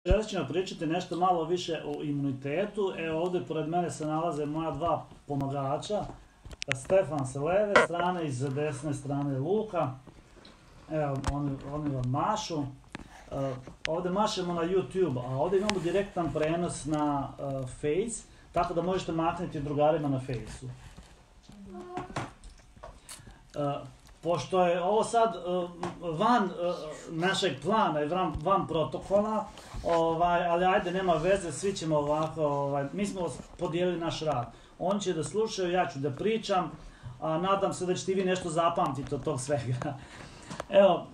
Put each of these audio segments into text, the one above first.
Želit ćemo pričati nešto malo više o imunitetu. Evo ovdje pored mene se nalaze moja dva pomagača. Stefan sa leve strane i sa desne strane Luka. Evo, oni vam mašu. Ovdje mašemo na YouTube, a ovdje imamo direktan prenos na Face, tako da možete maknuti drugarima na Faceu. Pošto je ovo sad van našeg plana i van protokola, ali ajde, nema veze, svi ćemo ovako, mi smo podijelili naš rad. On će da slušaju, ja ću da pričam, a nadam se da ćete vi nešto zapamtiti od tog svega. Evo,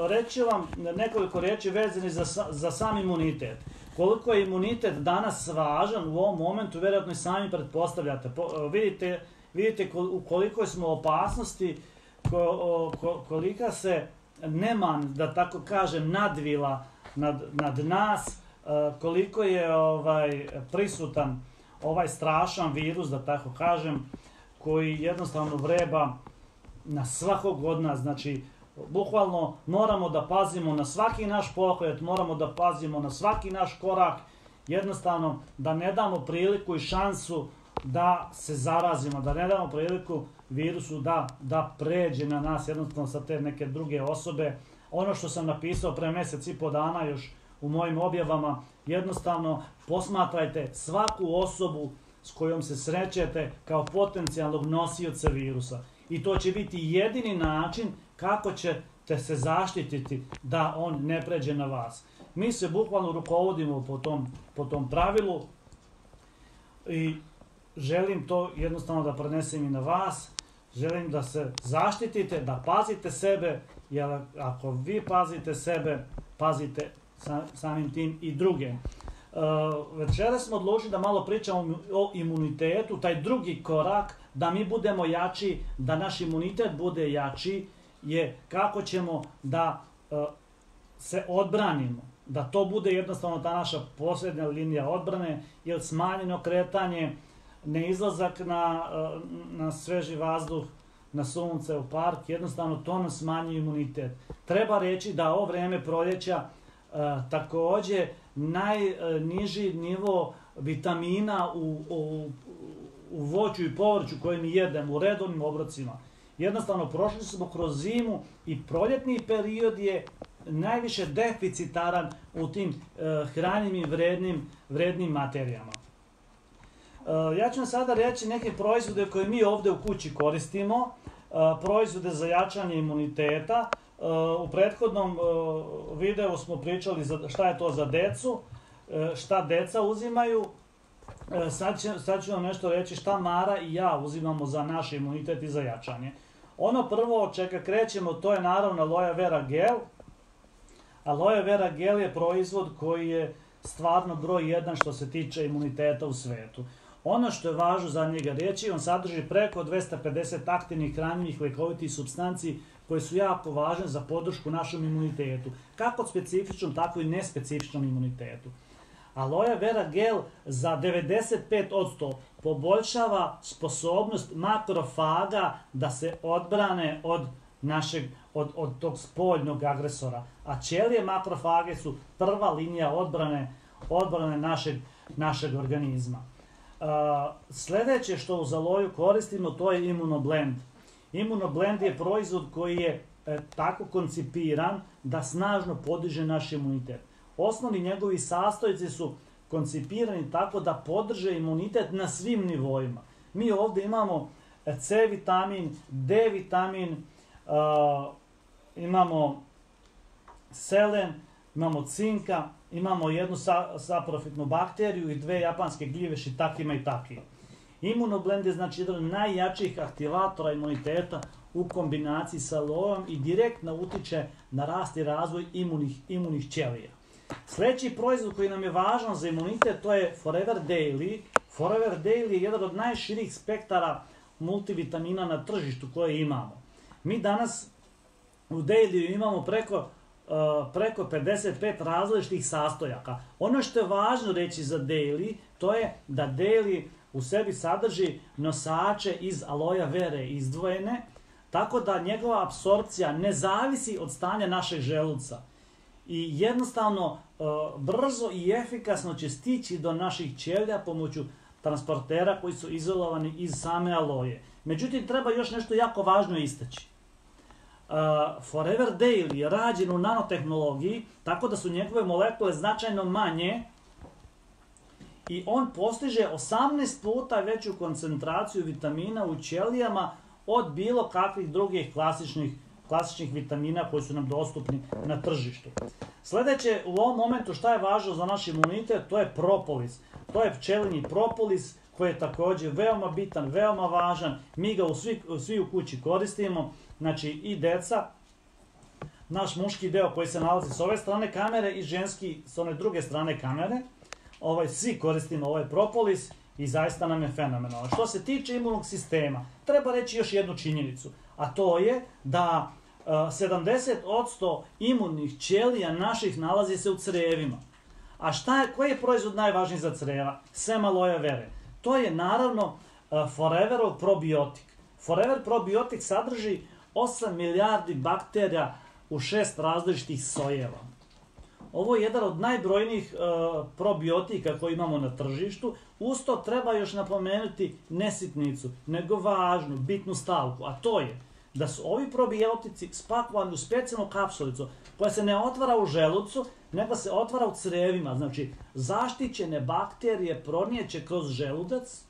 reći vam nekoliko riječi vezani za sam imunitet. Koliko je imunitet danas važan u ovom momentu, vjerojatno i sami pretpostavljate. Vidite u kolikoj smo opasnosti, kolika se neman, da tako kažem, nadvila nad nas, koliko je prisutan ovaj strašan virus, da tako kažem, koji jednostavno vreba na svakog od nas. Znači, bukvalno moramo da pazimo na svaki naš pokret, moramo da pazimo na svaki naš korak, jednostavno da ne damo priliku i šansu da se zarazimo, da ne damo priliku virusu da pređe na nas, jednostavno sa te neke druge osobe. Ono što sam napisao pre mjesec i po dana još u mojim objavama, jednostavno posmatrajte svaku osobu s kojom se srećete kao potencijalnog nosioca virusa. I to će biti jedini način kako ćete se zaštititi da on ne pređe na vas. Mi se bukvalno rukovodimo po tom pravilu i želim to jednostavno da prenesem i na vas. Želim da se zaštitite, da pazite sebe, jer ako vi pazite sebe, pazite samim tim i druge. Večeras smo odlučili da malo pričamo o imunitetu, taj drugi korak, da mi budemo jači, da naš imunitet bude jači, je kako ćemo da se odbranimo, da to bude jednostavno ta naša posljednja linija odbrane, jer smanjeno kretanje, neizlazak na sveži vazduh, na sunce, u park, jednostavno to nam smanjuje imunitet. Treba reći da ovo vrijeme proljeća također najniži nivo vitamina u voću i povrću koje mi jedemo u redovnim obrocima. Jednostavno prošli smo kroz zimu i proljetni period je najviše deficitaran u tim hranjivim vrednim materijama. Ja ću vam sada reći neke proizvode koje mi ovdje u kući koristimo, proizvode za jačanje imuniteta. U prethodnom videu smo pričali šta je to za decu, šta deca uzimaju. Sad ću vam nešto reći šta Mara i ja uzimamo za naš imunitet i za jačanje. Ono prvo od čega krećemo, to je naravno aloe vera gel. Aloe vera gel je proizvod koji je stvarno broj 1 što se tiče imuniteta u svetu. Ono što je važno za njega reći, on sadrži preko 250 aktivnih hranjivih lekovitih supstanci koje su jako važne za podršku našem imunitetu, kako specifičnom, tako i nespecifičnom imunitetu. Aloe vera gel za 95% poboljšava sposobnost makrofaga da se odbrane od tog spoljnog agresora. A ćelije makrofage su prva linija odbrane našeg organizma. Sljedeće što uz aloju koristimo, to je Immunoblend. Immunoblend je proizvod koji je tako koncipiran da snažno podiže naš imunitet. Osnovni njegovi sastojci su koncipirani tako da podrže imunitet na svim nivoima. Mi ovdje imamo C vitamin, D vitamin, imamo selen, imamo cinka, imamo jednu saprofitnu bakteriju i 2 japanske gljive shiitakima i taki. Immunoblend je znači jedan od najjačih aktivatora imuniteta u kombinaciji sa aloeom i direktno utiče na rast i razvoj imunih ćelija. Sljedeći proizvod koji nam je važan za imunitet, to je Forever Daily. Forever Daily je jedan od najširih spektara multivitamina na tržištu koje imamo. Mi danas u Daily imamo preko 55 različitih sastojaka. Ono što je važno reći za Daily, to je da Daily u sebi sadrži nosače iz aloe vere izdvojene, tako da njegova apsorpcija ne zavisi od stanja našeg želuca. i jednostavno brzo i efikasno će stići do naših ćelija pomoću transportera koji su izolovani iz same aloje. Međutim, treba još nešto jako važno istaći. Forever Daily je rađen u nanotehnologiji, tako da su njegove molekule značajno manje i on postiže 18 puta veću koncentraciju vitamina u ćelijama od bilo kakvih drugih klasičnih vitamina koji su nam dostupni na tržištu. Sljedeće, u ovom momentu šta je važno za naš imunitet, to je propolis. To je pčelinji propolis koji je također veoma bitan, veoma važan. Mi ga svi u kući koristimo, znači i deca, naš muški deo koji se nalazi s ove strane kamere i ženski s one druge strane kamere. Svi koristimo ovaj propolis i zaista nam je fenomenalno. Što se tiče imunog sistema, treba reći još jednu činjenicu, a to je da 70% imunnih ćelija naših nalazi se u crevima. A koji je proizvod najvažniji za creva? Sem aloe vere. To je naravno Foreverov probiotik. Forever probiotik sadrži 8 milijardi bakterija u 6 različitih sojeva. Ovo je jedan od najbrojnijih probiotika koji imamo na tržištu. Uz to treba još napomenuti ne sitnicu, nego važnu, bitnu stavku, a to je da su ovi probiotici spakovani u specijalnu kapsulicu koja se ne otvara u želucu, nego se otvara u crevima. Znači, zaštićene bakterije pronijeće kroz želudac,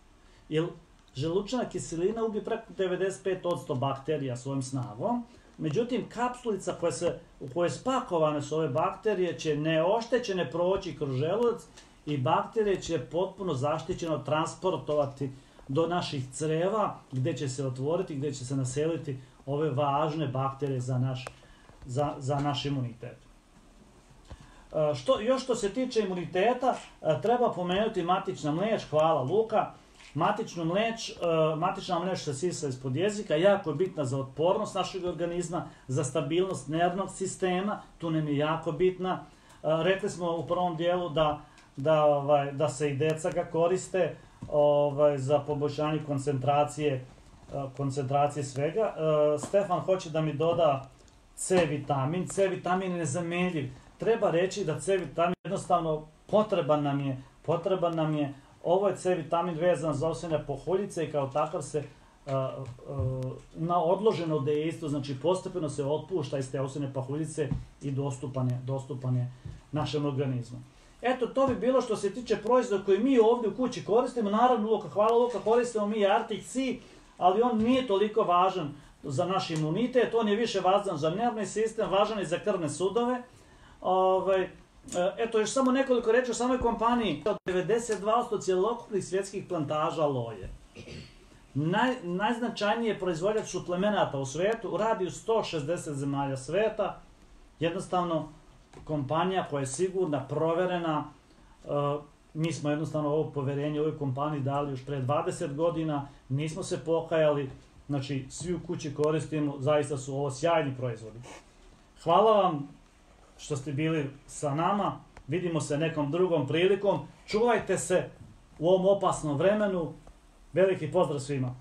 jer želučna kiselina ubije preko 95% bakterija svojom snagom. Međutim, kapsulica u kojoj spakovane su ove bakterije će neoštećene proći kroz želudac i bakterije će potpuno zaštićeno transportovati do naših creva gdje će se otvoriti, gdje će se naseliti ove važne bakterije za naš imunitet. Što se tiče imuniteta, treba pomenuti matična mleč, hvala Luka. Matična mleč se sisa ispod jezika, jako je bitna za otpornost našeg organizma, za stabilnost nervnog sistema, tu nam je jako bitna. Rekli smo u prvom dijelu da se i deca ga koriste za poboljšanje koncentracije svega. Stefan hoće da mi doda C vitamin. C vitamin je nezamenljiv. Treba reći da C vitamin jednostavno potreban nam je. Ovo je C vitamin vezan za osjene pohuljice i kao takav se na odloženo dejstvo, znači postepeno se otpušta iz te osjene pohuljice i dostupan je našem organizmu. Eto, to bi bilo što se tiče proizvoda koji mi ovdje u kući koristimo. Naravno, hvala Luka, koristimo mi Arctic Sea, ali on nije toliko važan za naš imunitet, on je više važan za nervni sistem, važan je za krvne sudove. Eto, još samo nekoliko reći o samoj kompaniji. Od 92% cjelokupnih svjetskih plantaža aloje. Najznačajnije proizvođač suplemenata u svijetu, radi u 160 zemalja svijeta. Jednostavno, kompanija koja je sigurna, proverena. Mi smo jednostavno ovo poverenje ovoj kompaniji dali još pre 20 godina. Nismo se pokajali. Znači, svi u kući koristimo, zaista su ovo sjajni proizvodi. Hvala vam što ste bili sa nama. Vidimo se nekom drugom prilikom. Čuvajte se u ovom opasnom vremenu. Veliki pozdrav svima.